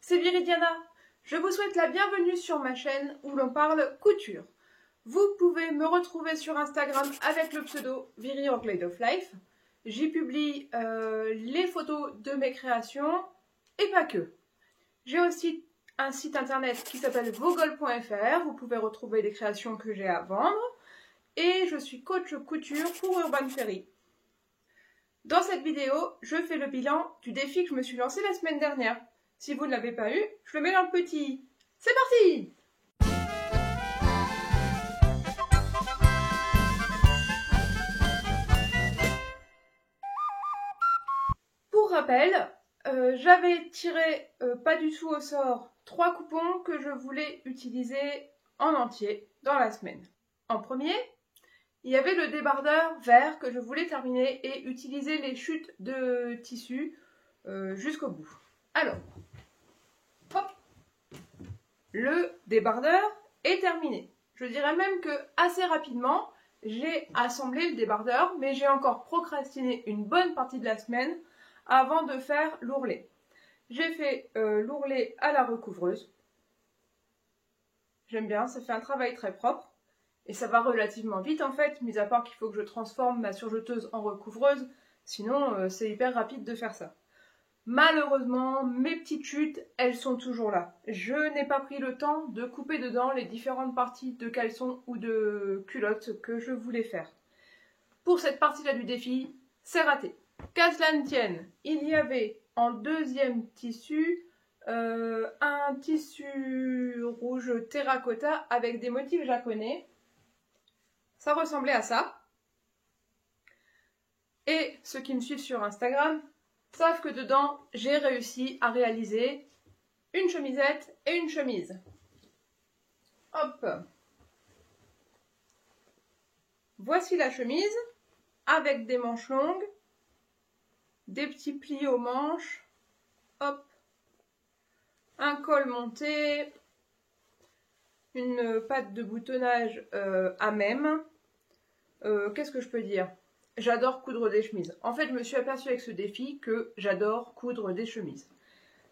c'est Viridiana. Je vous souhaite la bienvenue sur ma chaîne où l'on parle couture. Vous pouvez me retrouver sur Instagram avec le pseudo Viri Glade of Life. J'y publie les photos de mes créations et pas que. J'ai aussi un site internet qui s'appelle vogol.fr. Vous pouvez retrouver les créations que j'ai à vendre. Et je suis coach couture pour Urban Ferry. Dans cette vidéo, je fais le bilan du défi que je me suis lancé la semaine dernière. Si vous ne l'avez pas eu, je le mets dans le petit. C'est parti! Pour rappel, j'avais tiré pas du tout au sort 3 coupons que je voulais utiliser en entier dans la semaine. En premier, il y avait le débardeur vert que je voulais terminer et utiliser les chutes de tissu jusqu'au bout. Alors, hop, le débardeur est terminé. Je dirais même que assez rapidement, j'ai assemblé le débardeur, mais j'ai encore procrastiné une bonne partie de la semaine avant de faire l'ourlet. J'ai fait l'ourlet à la recouvreuse. J'aime bien, ça fait un travail très propre. Et ça va relativement vite en fait, mis à part qu'il faut que je transforme ma surjeteuse en recouvreuse. Sinon, c'est hyper rapide de faire ça. Malheureusement, mes petites chutes, elles sont toujours là. Je n'ai pas pris le temps de couper dedans les différentes parties de caleçon ou de culotte que je voulais faire. Pour cette partie-là du défi, c'est raté. Qu'à cela ne tienne, il y avait en deuxième tissu un tissu rouge terracotta avec des motifs japonais. Ça ressemblait à ça. Et ceux qui me suivent sur Instagram savent que dedans, j'ai réussi à réaliser une chemisette et une chemise. Hop. Voici la chemise avec des manches longues, des petits plis aux manches, hop, un col monté, une patte de boutonnage à même. Qu'est-ce que je peux dire? J'adore coudre des chemises. En fait, je me suis aperçue avec ce défi que j'adore coudre des chemises.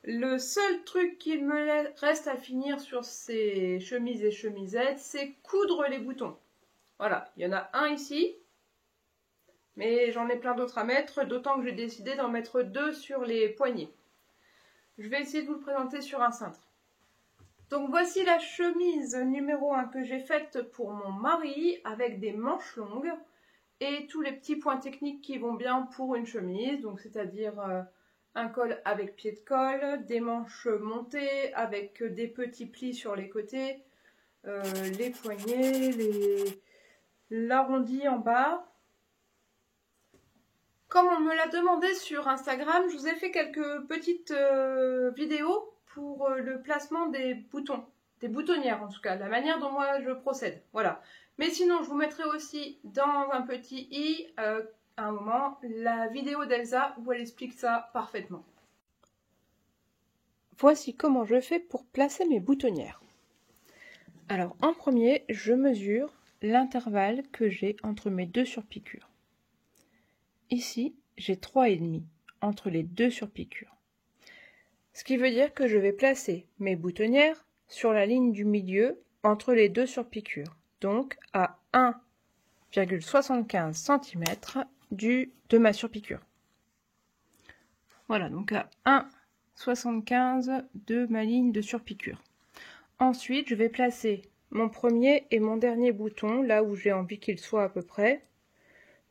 Le seul truc qu'il me reste à finir sur ces chemises et chemisettes, c'est coudre les boutons. Voilà, il y en a un ici, mais j'en ai plein d'autres à mettre, d'autant que j'ai décidé d'en mettre 2 sur les poignets. Je vais essayer de vous le présenter sur un cintre. Donc voici la chemise numéro 1 que j'ai faite pour mon mari avec des manches longues et tous les petits points techniques qui vont bien pour une chemise, donc c'est-à-dire un col avec pied de colle, des manches montées avec des petits plis sur les côtés, les poignets, l'arrondi en bas. Comme on me l'a demandé sur Instagram, je vous ai fait quelques petites vidéos pour le placement des boutons, des boutonnières en tout cas, la manière dont moi je procède. Voilà. Mais sinon, je vous mettrai aussi dans un petit i, à un moment, la vidéo d'Elsa où elle explique ça parfaitement. Voici comment je fais pour placer mes boutonnières. Alors, en premier, je mesure l'intervalle que j'ai entre mes 2 surpiqûres. Ici, j'ai 3,5 entre les 2 surpiqûres. Ce qui veut dire que je vais placer mes boutonnières sur la ligne du milieu entre les 2 surpiqûres. Donc à 1,75 cm de ma surpiqûre. Voilà, donc à 1,75 de ma ligne de surpiqûre. Ensuite, je vais placer mon premier et mon dernier bouton, là où j'ai envie qu'il soit à peu près.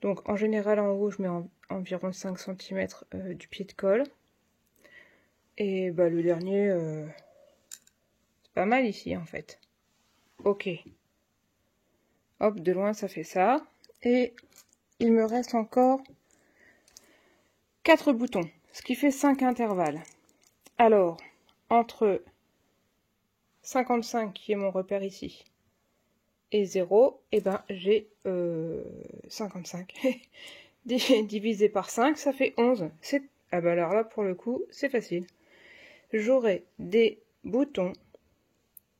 Donc en général en haut, je mets environ 5 cm du pied de colle. Et bah, le dernier, c'est pas mal ici en fait. Ok. Hop, de loin ça fait ça. Et il me reste encore 4 boutons, ce qui fait 5 intervalles. Alors, entre 55 qui est mon repère ici et 0, et ben j'ai 55 divisé par 5, ça fait 11. Ah bah alors là pour le coup c'est facile. J'aurai des boutons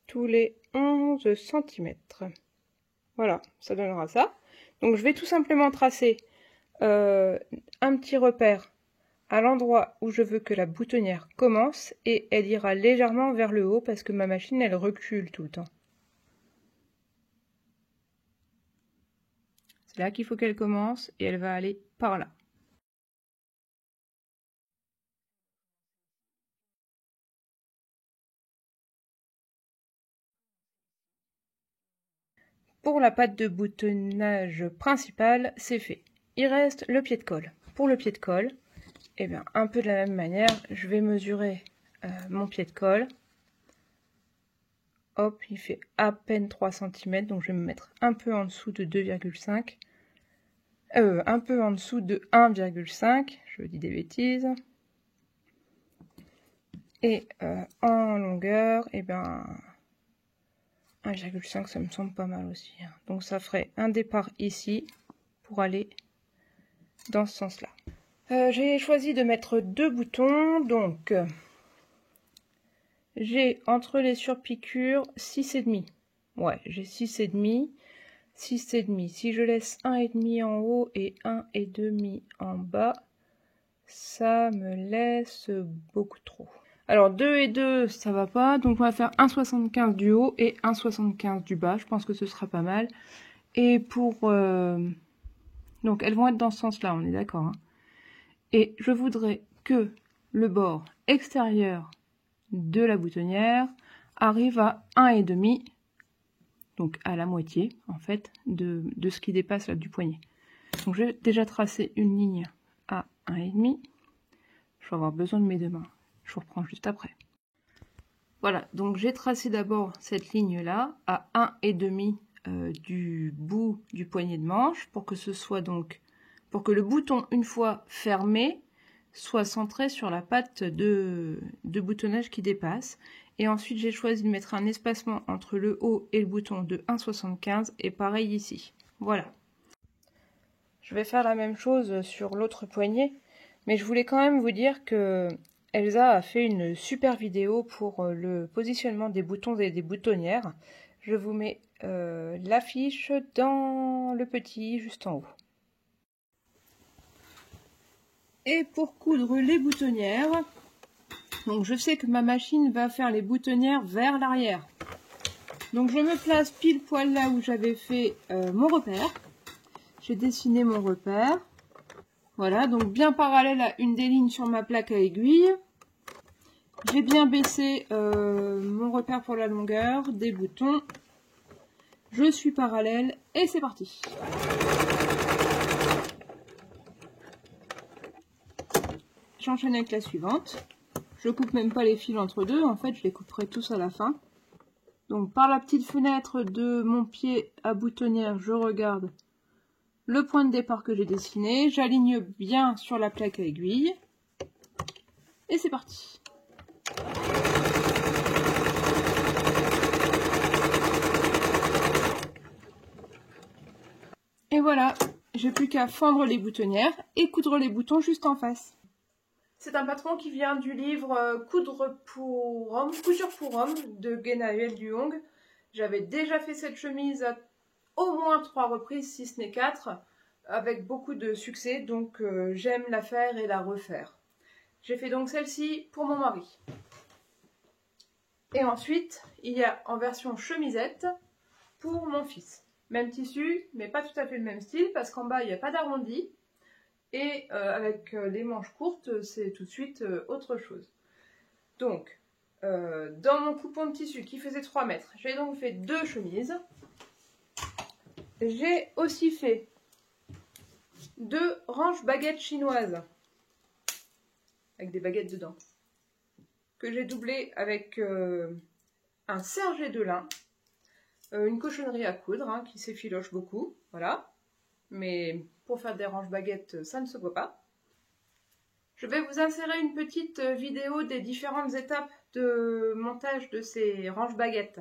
tous les 11 cm. Voilà, ça donnera ça. Donc je vais tout simplement tracer un petit repère à l'endroit où je veux que la boutonnière commence et elle ira légèrement vers le haut parce que ma machine elle recule tout le temps. C'est là qu'il faut qu'elle commence et elle va aller par là. Pour la patte de boutonnage principale, c'est fait. Il reste le pied de colle. Pour le pied de colle, eh bien, un peu de la même manière, je vais mesurer mon pied de colle. Hop, il fait à peine 3 cm, donc je vais me mettre un peu en dessous de 2,5. Un peu en dessous de 1,5, je dis des bêtises. Et en longueur, eh ben 1,5 ça me semble pas mal aussi. Donc ça ferait un départ ici pour aller dans ce sens-là. J'ai choisi de mettre 2 boutons, donc j'ai entre les surpiqûres 6,5. Ouais, j'ai 6,5. 6,5. Si je laisse 1,5 en haut et 1,5 en bas, ça me laisse beaucoup trop. Alors 2 et 2, ça va pas, donc on va faire 1,75 du haut et 1,75 du bas. Je pense que ce sera pas mal. Et pour... donc elles vont être dans ce sens-là, on est d'accord. Hein. Et je voudrais que le bord extérieur de la boutonnière arrive à 1,5, donc à la moitié en fait de ce qui dépasse là du poignet. Donc j'ai déjà tracé une ligne à 1,5. Je vais avoir besoin de mes deux mains. Je vous reprends juste après. Voilà, donc j'ai tracé d'abord cette ligne là à 1,5 du bout du poignet de manche pour que ce soit donc pour que le bouton une fois fermé soit centré sur la patte de boutonnage qui dépasse. Et ensuite j'ai choisi de mettre un espacement entre le haut et le bouton de 1,75 et pareil ici. Voilà. Je vais faire la même chose sur l'autre poignet, mais je voulais quand même vous dire que Elsa a fait une super vidéo pour le positionnement des boutons et des boutonnières. Je vous mets l'affiche dans le petit juste en haut. Et pour coudre les boutonnières, donc je sais que ma machine va faire les boutonnières vers l'arrière. Donc je me place pile poil là où j'avais fait mon repère. J'ai dessiné mon repère. Voilà, donc bien parallèle à une des lignes sur ma plaque à aiguille. J'ai bien baissé mon repère pour la longueur des boutons. Je suis parallèle et c'est parti. J'enchaîne avec la suivante. Je coupe même pas les fils entre deux, en fait je les couperai tous à la fin. Donc par la petite fenêtre de mon pied à boutonnière, je regarde le point de départ que j'ai dessiné. J'aligne bien sur la plaque à aiguille. Et c'est parti. Et voilà, j'ai plus qu'à fendre les boutonnières et coudre les boutons juste en face. C'est un patron qui vient du livre Coudre pour homme, Couture pour homme de Genaël Duong. J'avais déjà fait cette chemise à au moins 3 reprises, si ce n'est 4, avec beaucoup de succès, donc j'aime la faire et la refaire. J'ai fait donc celle-ci pour mon mari. Et ensuite, il y a en version chemisette pour mon fils. Même tissu, mais pas tout à fait le même style, parce qu'en bas, il n'y a pas d'arrondi. Et avec les manches courtes, c'est tout de suite autre chose. Donc, dans mon coupon de tissu qui faisait 3 mètres, j'ai donc fait 2 chemises. J'ai aussi fait 2 ranges baguettes chinoises, avec des baguettes dedans, que j'ai doublé avec un serge de lin, une cochonnerie à coudre hein, qui s'effiloche beaucoup, voilà. Mais pour faire des ranges baguettes, ça ne se voit pas. Je vais vous insérer une petite vidéo des différentes étapes de montage de ces ranges baguettes.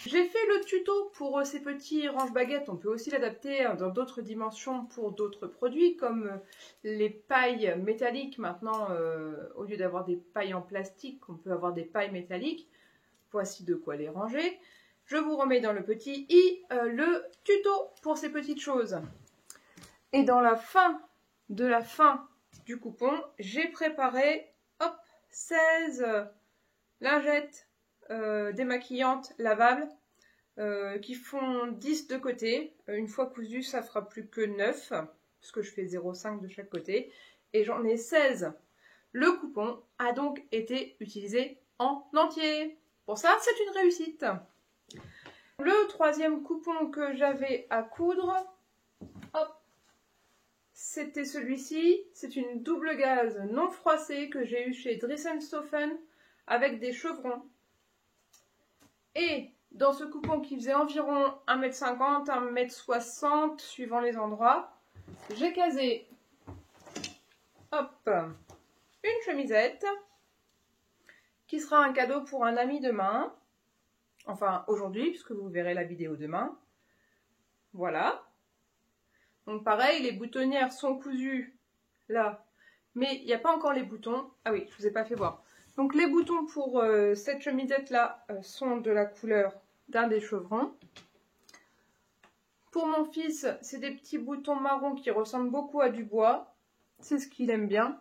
J'ai fait le tuto pour ces petits range-baguettes. On peut aussi l'adapter dans d'autres dimensions pour d'autres produits, comme les pailles métalliques. Maintenant, au lieu d'avoir des pailles en plastique, on peut avoir des pailles métalliques. Voici de quoi les ranger. Je vous remets dans le petit i le tuto pour ces petites choses. Et dans la fin du coupon, j'ai préparé 16 lingettes démaquillantes lavables qui font 10 de côté. Une fois cousu, ça fera plus que 9 parce que je fais 0,5 de chaque côté. Et j'en ai 16. Le coupon a donc été utilisé en entier. Pour ça, c'est une réussite. Le troisième coupon que j'avais à coudre, c'était celui-ci. C'est une double gaze non froissée que j'ai eu chez Dressenstoffen avec des chevrons. Et dans ce coupon qui faisait environ 1,50 m, 1,60 m suivant les endroits, j'ai casé une chemisette qui sera un cadeau pour un ami demain. Enfin aujourd'hui, puisque vous verrez la vidéo demain. Voilà. Donc pareil, les boutonnières sont cousues là, mais il n'y a pas encore les boutons. Ah oui, je ne vous ai pas fait voir. Donc les boutons pour cette chemisette là sont de la couleur d'un des chevrons. Pour mon fils, c'est des petits boutons marrons qui ressemblent beaucoup à du bois. C'est ce qu'il aime bien.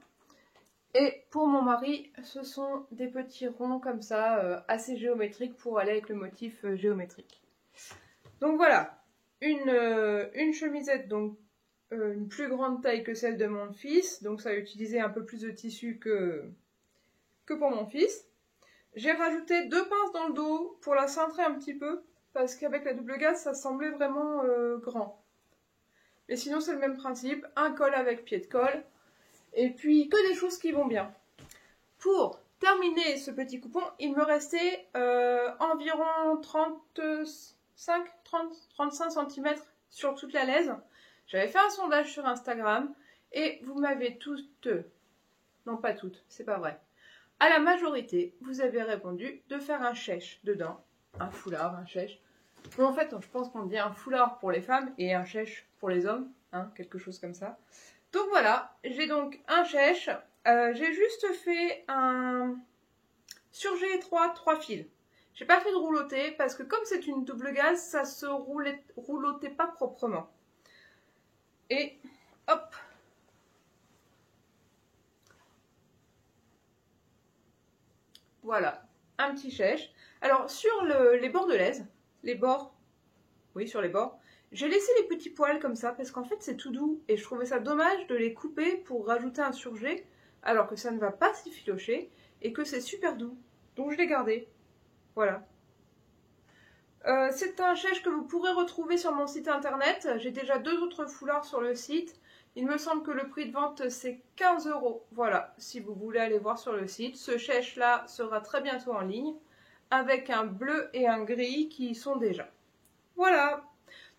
Et pour mon mari, ce sont des petits ronds comme ça, assez géométriques pour aller avec le motif géométrique. Donc voilà, une chemisette, donc une plus grande taille que celle de mon fils. Donc ça a utilisé un peu plus de tissu que pour mon fils. J'ai rajouté 2 pinces dans le dos pour la cintrer un petit peu, parce qu'avec la double gaze, ça semblait vraiment grand. Mais sinon, c'est le même principe, un col avec pied de colle. Et puis, que des choses qui vont bien. Pour terminer ce petit coupon, il me restait environ 35 cm sur toute la laise. J'avais fait un sondage sur Instagram et vous m'avez toutes, non pas toutes, c'est pas vrai, à la majorité, vous avez répondu de faire un chèche dedans. Un foulard, un chèche. Bon, en fait, je pense qu'on dit un foulard pour les femmes et un chèche pour les hommes, hein, quelque chose comme ça. Donc voilà, j'ai donc un chèche. J'ai juste fait un surjet étroit, 3 fils. J'ai pas fait de rouloté parce que comme c'est une double gaze, ça se roulotait pas proprement. Et hop. Voilà, un petit chèche. Alors sur les bords de l'aise, sur les bords, j'ai laissé les petits poils comme ça parce qu'en fait c'est tout doux et je trouvais ça dommage de les couper pour rajouter un surjet alors que ça ne va pas s'effilocher et que c'est super doux. Donc je l'ai gardé. Voilà. C'est un chèche que vous pourrez retrouver sur mon site internet. J'ai déjà 2 autres foulards sur le site. Il me semble que le prix de vente c'est 15 €. Voilà, si vous voulez aller voir sur le site. Ce chèche là sera très bientôt en ligne avec un bleu et un gris qui y sont déjà. Voilà.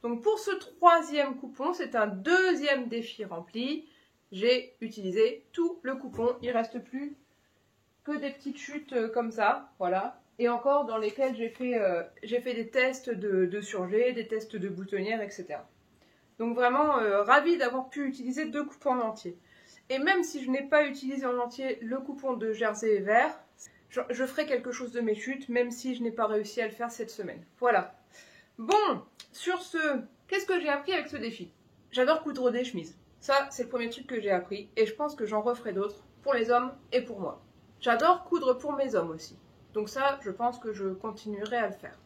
Donc pour ce troisième coupon, c'est un deuxième défi rempli. J'ai utilisé tout le coupon. Il ne reste plus que des petites chutes comme ça. Voilà. Et encore dans lesquelles j'ai fait des tests de surjet, des tests de boutonnière, etc. Donc vraiment ravie d'avoir pu utiliser 2 coupons en entier. Et même si je n'ai pas utilisé en entier le coupon de jersey vert, je ferai quelque chose de mes chutes, même si je n'ai pas réussi à le faire cette semaine. Voilà. Bon, sur ce, qu'est-ce que j'ai appris avec ce défi? J'adore coudre des chemises. Ça, c'est le premier truc que j'ai appris. Et je pense que j'en referai d'autres pour les hommes et pour moi. J'adore coudre pour mes hommes aussi. Donc ça, je pense que je continuerai à le faire.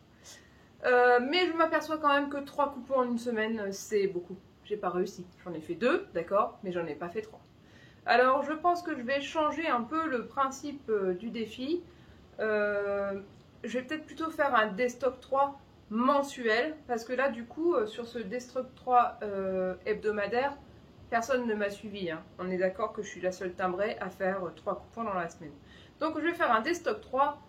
Mais je m'aperçois quand même que 3 coupons en une semaine, c'est beaucoup. J'ai pas réussi. J'en ai fait 2, d'accord, mais j'en ai pas fait 3. Alors, je pense que je vais changer un peu le principe du défi. Je vais peut-être plutôt faire un Destock 3 mensuel, parce que là, du coup, sur ce Destock 3 hebdomadaire, personne ne m'a suivi. Hein. On est d'accord que je suis la seule timbrée à faire 3 coupons dans la semaine. Donc, je vais faire un Destock 3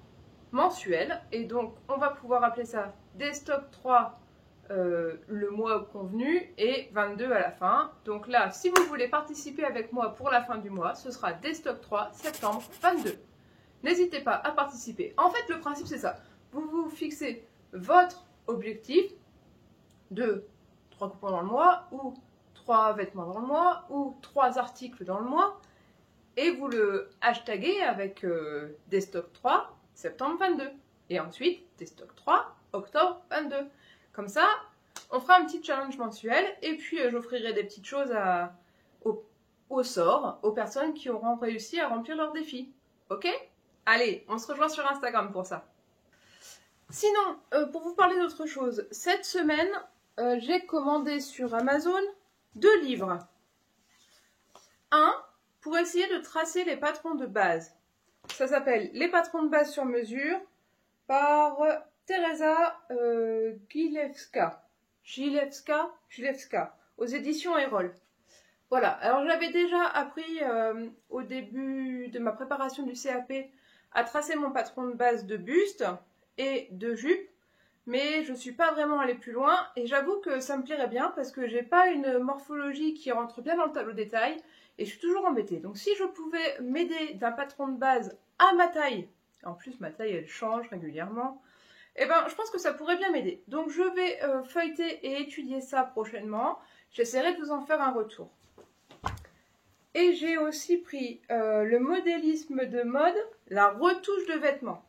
mensuel, et donc on va pouvoir appeler ça Destock 3 le mois convenu et 22 à la fin. Donc là, si vous voulez participer avec moi pour la fin du mois, ce sera Destock 3 septembre 22. N'hésitez pas à participer. En fait, le principe c'est ça. Vous vous fixez votre objectif de 3 coupons dans le mois, ou 3 vêtements dans le mois, ou 3 articles dans le mois, et vous le hashtaguez avec des stocks 3, septembre 22. Et ensuite, des stocks 3, octobre 22. Comme ça, on fera un petit challenge mensuel, et puis j'offrirai des petites choses au sort aux personnes qui auront réussi à remplir leur défi. Ok? Allez, on se rejoint sur Instagram pour ça. Sinon, pour vous parler d'autre chose, cette semaine, j'ai commandé sur Amazon 2 livres. Un, pour essayer de tracer les patrons de base. Ça s'appelle Les patrons de base sur mesure par Teresa Gilewska, aux éditions Erol. Voilà, alors j'avais déjà appris au début de ma préparation du CAP à tracer mon patron de base de buste et de jupe, mais je ne suis pas vraiment allée plus loin et j'avoue que ça me plairait bien parce que j'ai pas une morphologie qui rentre bien dans le tableau détail et je suis toujours embêtée. Donc si je pouvais m'aider d'un patron de base à ma taille, en plus ma taille elle change régulièrement, eh ben je pense que ça pourrait bien m'aider. Donc je vais feuilleter et étudier ça prochainement, j'essaierai de vous en faire un retour. Et j'ai aussi pris le modélisme de mode, la retouche de vêtements.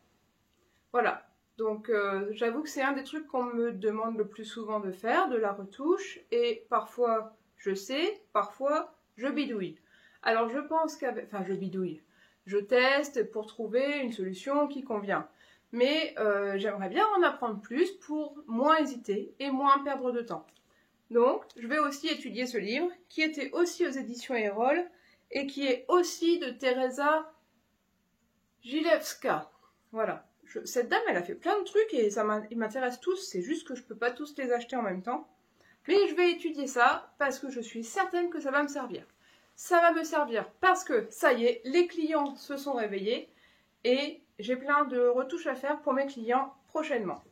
Voilà, donc j'avoue que c'est un des trucs qu'on me demande le plus souvent de faire, de la retouche. Et parfois je sais, parfois je bidouille. Alors je pense qu'avec... Enfin je bidouille. Je teste pour trouver une solution qui convient. Mais j'aimerais bien en apprendre plus pour moins hésiter et moins perdre de temps. Donc, je vais aussi étudier ce livre, qui était aussi aux éditions Erol, et qui est aussi de Teresa Gilewska. Voilà. Cette dame, elle a fait plein de trucs, et ils m'intéressent tous, c'est juste que je ne peux pas tous les acheter en même temps. Mais je vais étudier ça, parce que je suis certaine que ça va me servir. Ça va me servir parce que, ça y est, les clients se sont réveillés, et j'ai plein de retouches à faire pour mes clients prochainement.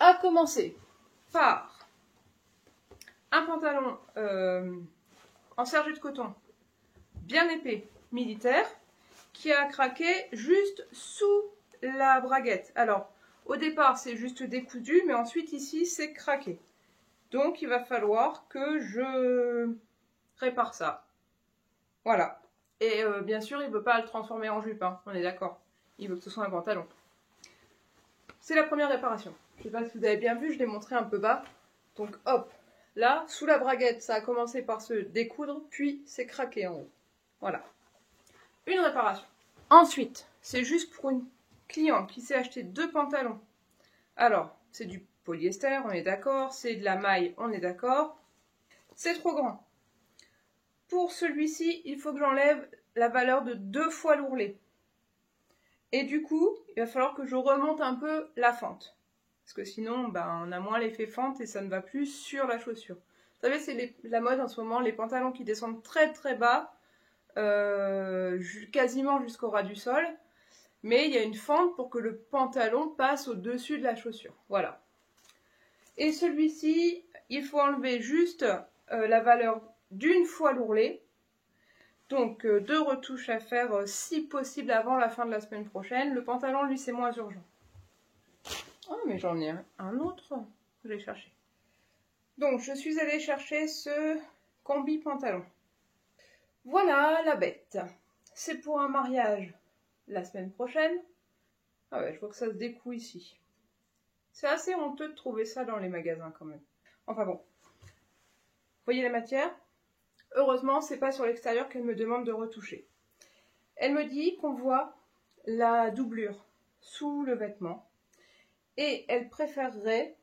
À commencer par un pantalon en serge de coton bien épais, militaire, qui a craqué juste sous la braguette. Alors, au départ, c'est juste décousu, mais ensuite, ici, c'est craqué. Donc, il va falloir que je répare ça. Voilà. Et bien sûr, il ne veut pas le transformer en jupe, hein, on est d'accord. Il veut que ce soit un pantalon. C'est la première réparation. Je ne sais pas si vous avez bien vu, je l'ai montré un peu bas. Donc, hop. Là, sous la braguette, ça a commencé par se découdre, puis c'est craqué en haut. Voilà. Une réparation. Ensuite, c'est juste pour une cliente qui s'est acheté 2 pantalons. Alors, c'est du polyester, on est d'accord. C'est de la maille, on est d'accord. C'est trop grand. Pour celui-ci, il faut que j'enlève la valeur de 2 fois l'ourlet. Et du coup, il va falloir que je remonte un peu la fente. Parce que sinon, ben, on a moins l'effet fente et ça ne va plus sur la chaussure. Vous savez, c'est la mode en ce moment, les pantalons qui descendent très très bas, quasiment jusqu'au ras du sol. Mais il y a une fente pour que le pantalon passe au-dessus de la chaussure. Voilà. Et celui-ci, il faut enlever juste la valeur d'une fois l'ourlet. Donc 2 retouches à faire si possible avant la fin de la semaine prochaine. Le pantalon, lui, c'est moins urgent. Oh, mais j'en ai un autre. Je vais chercher. Donc, je suis allée chercher ce combi pantalon. Voilà la bête. C'est pour un mariage la semaine prochaine. Ah ouais, je vois que ça se découd ici. C'est assez honteux de trouver ça dans les magasins quand même. Enfin bon. Vous voyez la matière? Heureusement, c'est pas sur l'extérieur qu'elle me demande de retoucher. Elle me dit qu'on voit la doublure sous le vêtement. Et elle préférerait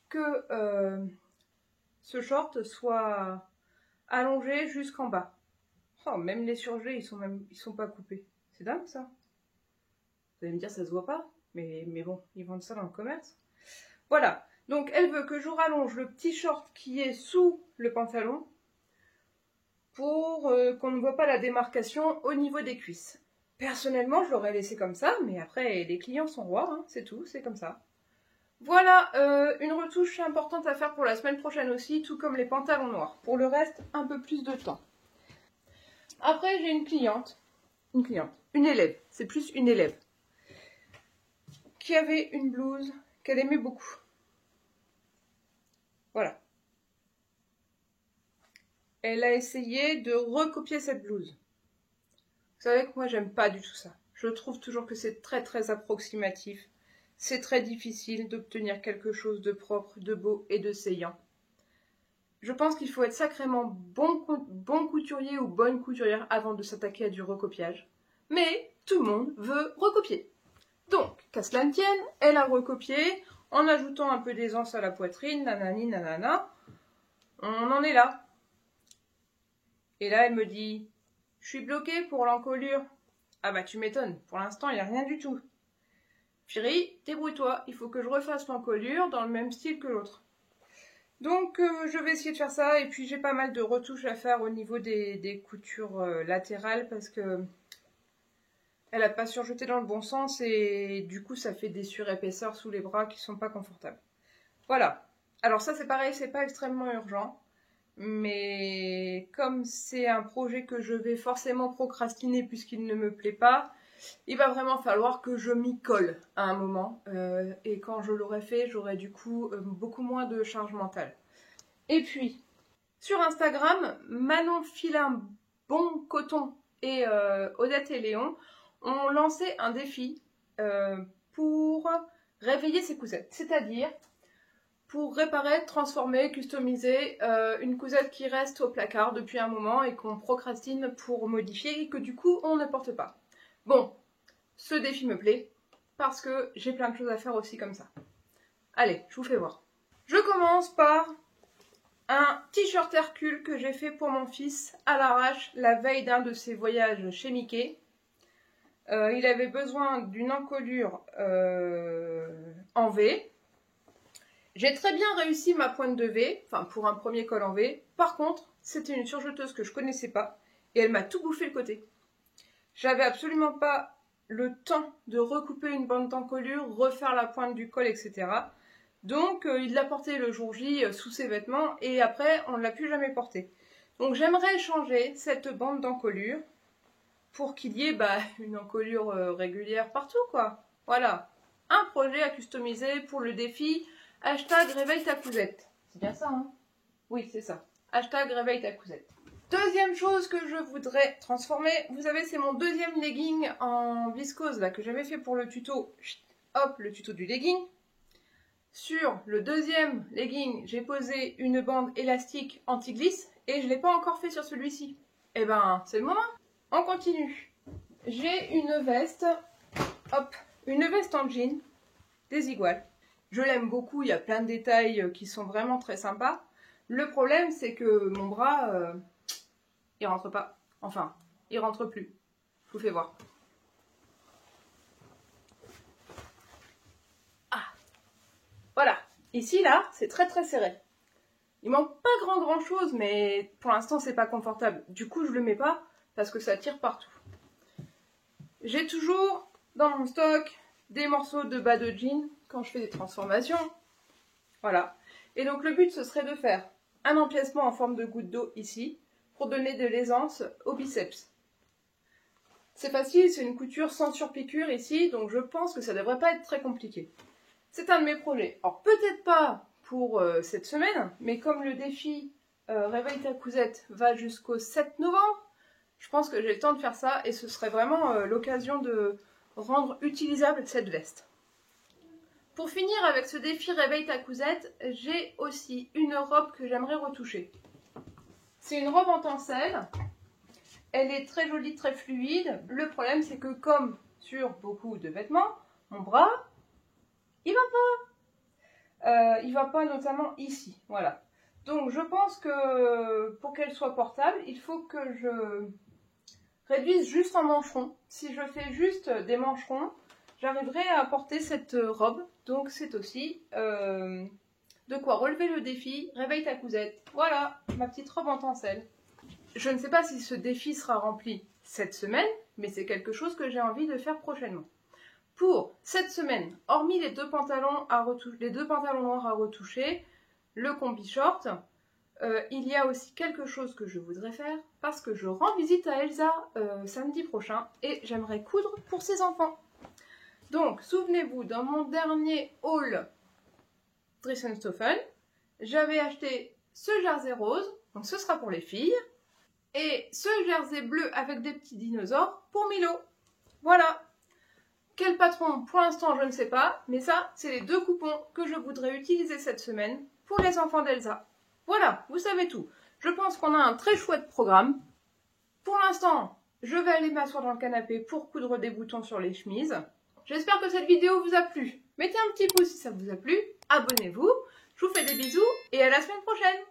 que ce short soit allongé jusqu'en bas. Oh, même les surjets, ils sont pas coupés. C'est dingue ça. Vous allez me dire, ça se voit pas, mais bon, ils vendent ça dans le commerce. Voilà, donc elle veut que je rallonge le petit short qui est sous le pantalon pour qu'on ne voit pas la démarcation au niveau des cuisses. Personnellement, je l'aurais laissé comme ça, mais après, les clients sont rois, hein, c'est tout, c'est comme ça. Voilà, une retouche importante à faire pour la semaine prochaine aussi, tout comme les pantalons noirs. Pour le reste, un peu plus de temps. Après, j'ai une élève, c'est plus une élève. qui avait une blouse qu'elle aimait beaucoup. Voilà. Elle a essayé de recopier cette blouse. Vous savez que moi, j'aime pas du tout ça. Je trouve toujours que c'est très très approximatif. C'est très difficile d'obtenir quelque chose de propre, de beau et de saillant. Je pense qu'il faut être sacrément bon couturier ou bonne couturière avant de s'attaquer à du recopiage. Mais tout le monde veut recopier. Donc, qu'à cela ne tienne, elle a recopié en ajoutant un peu d'aisance à la poitrine, nanani nanana. On en est là. Et là, elle me dit, je suis bloquée pour l'encolure. Ah bah tu m'étonnes, pour l'instant, il n'y a rien du tout. Chérie, débrouille-toi, il faut que je refasse l'encolure dans le même style que l'autre. Donc je vais essayer de faire ça, et puis j'ai pas mal de retouches à faire au niveau des coutures latérales, parce que elle n'a pas surjeté dans le bon sens, et du coup ça fait des surépaisseurs sous les bras qui sont pas confortables. Voilà, alors ça c'est pareil, c'est pas extrêmement urgent, mais comme c'est un projet que je vais forcément procrastiner puisqu'il ne me plaît pas, il va vraiment falloir que je m'y colle à un moment. Et quand je l'aurai fait, j'aurai du coup beaucoup moins de charge mentale. Et puis, sur Instagram, Manon Filin Bon Coton et Odette et Léon ont lancé un défi pour réveiller ses cousettes. C'est-à-dire pour réparer, transformer, customiser une cousette qui reste au placard depuis un moment et qu'on procrastine pour modifier et que du coup on ne porte pas. Bon, ce défi me plaît parce que j'ai plein de choses à faire aussi comme ça. Allez, je vous fais voir. Je commence par un t-shirt Hercule que j'ai fait pour mon fils à l'arrache la veille d'un de ses voyages chez Mickey. Il avait besoin d'une encolure en V. J'ai très bien réussi ma pointe de V, enfin pour un premier col en V. Par contre, c'était une surjeteuse que je connaissais pas et elle m'a tout bouffé le côté. J'avais absolument pas le temps de recouper une bande d'encolure, refaire la pointe du col, etc. Donc il l'a porté le jour J sous ses vêtements et après on ne l'a plus jamais porté. Donc j'aimerais changer cette bande d'encolure pour qu'il y ait une encolure régulière partout quoi. Voilà, un projet à customiser pour le défi hashtag réveille ta cousette. C'est bien ça hein? Oui c'est ça, hashtag réveille ta cousette. Deuxième chose que je voudrais transformer, vous savez c'est mon deuxième legging en viscose là que j'avais fait pour le tuto, hop le tuto du legging. Sur le deuxième legging j'ai posé une bande élastique anti-glisse et je ne l'ai pas encore fait sur celui-ci. Eh ben c'est le moment. On continue. J'ai une veste, hop, une veste en jean, désigual. Je l'aime beaucoup, il y a plein de détails qui sont vraiment très sympas. Le problème c'est que mon bras... il rentre pas. Enfin, il rentre plus. Je vous fais voir. Ah. Voilà. Ici, là, c'est très très serré. Il manque pas grand chose, mais pour l'instant, c'est pas confortable. Du coup, je le mets pas parce que ça tire partout. J'ai toujours dans mon stock des morceaux de bas de jean quand je fais des transformations. Voilà. Et donc, le but, ce serait de faire un empiècement en forme de goutte d'eau ici, pour donner de l'aisance au biceps. C'est facile, c'est une couture sans surpiqûre ici, donc je pense que ça ne devrait pas être très compliqué. C'est un de mes projets. Alors peut-être pas pour cette semaine, mais comme le défi Réveille ta cousette va jusqu'au 7 novembre, je pense que j'ai le temps de faire ça et ce serait vraiment l'occasion de rendre utilisable cette veste. Pour finir avec ce défi Réveille ta cousette, j'ai aussi une robe que j'aimerais retoucher. C'est une robe en tencelle, elle est très jolie, très fluide. Le problème c'est que comme sur beaucoup de vêtements, mon bras, il va pas notamment ici, voilà. Donc je pense que pour qu'elle soit portable, il faut que je réduise juste en mancherons. Si je fais juste des mancherons, j'arriverai à porter cette robe. Donc c'est aussi... de quoi relever le défi, réveille ta cousette. Voilà, ma petite robe en tencelle. Je ne sais pas si ce défi sera rempli cette semaine, mais c'est quelque chose que j'ai envie de faire prochainement. Pour cette semaine, hormis les deux pantalons noirs à retoucher, le combi short, il y a aussi quelque chose que je voudrais faire parce que je rends visite à Elsa samedi prochain et j'aimerais coudre pour ses enfants. Donc, souvenez-vous, dans mon dernier haul Dressenstoffen, j'avais acheté ce jersey rose, donc ce sera pour les filles, et ce jersey bleu avec des petits dinosaures pour Milo. Voilà. Quel patron? Pour l'instant, je ne sais pas, mais ça, c'est les 2 coupons que je voudrais utiliser cette semaine pour les enfants d'Elsa. Voilà, vous savez tout. Je pense qu'on a un très chouette programme. Pour l'instant, je vais aller m'asseoir dans le canapé pour coudre des boutons sur les chemises. J'espère que cette vidéo vous a plu. Mettez un petit pouce si ça vous a plu, abonnez-vous, je vous fais des bisous et à la semaine prochaine.